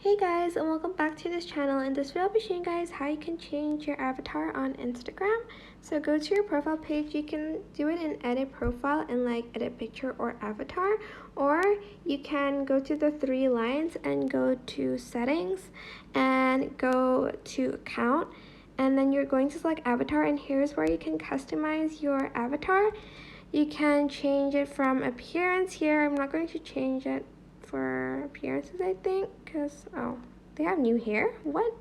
Hey guys, and welcome back to this channel. In this video I'll be showing you guys how you can change your avatar on Instagram. So go to your profile page. You can do it in edit profile and like edit picture or avatar, or you can go to the three lines and go to settings and go to account, and then you're going to select avatar, and here's where you can customize your avatar. You can change it from appearance here. I'm not going to change it for appearances, I think, because they have new hair. What?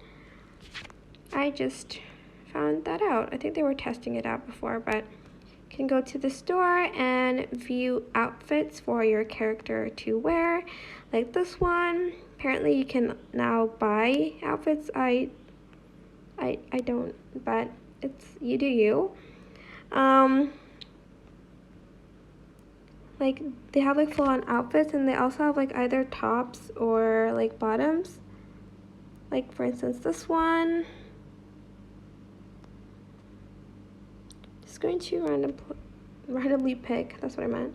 I just found that out. I think they were testing it out before, but you can go to the store and view outfits for your character to wear, like this one. Apparently you can now buy outfits. I don't, but it's you do you. Like they have like full-on outfits, and they also have like either tops or like bottoms. Like for instance this one. Just going to randomly pick, that's what I meant,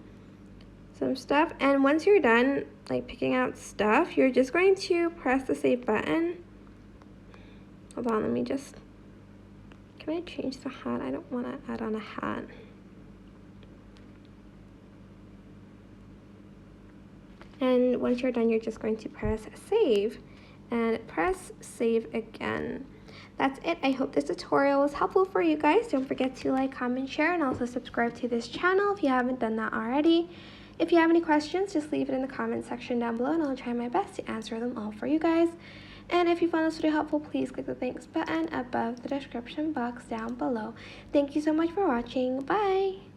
some stuff, and once you're done like picking out stuff, you're just going to press the save button. Hold on, let me just, can I change the hat? I don't want to add on a hat. And once you're done, you're just going to press save and press save again. That's it. I hope this tutorial was helpful for you guys. Don't forget to like, comment, share, and also subscribe to this channel if you haven't done that already. If you have any questions, just leave it in the comment section down below, and I'll try my best to answer them all for you guys. And if you found this video helpful, please click the thanks button above the description box down below. Thank you so much for watching. Bye!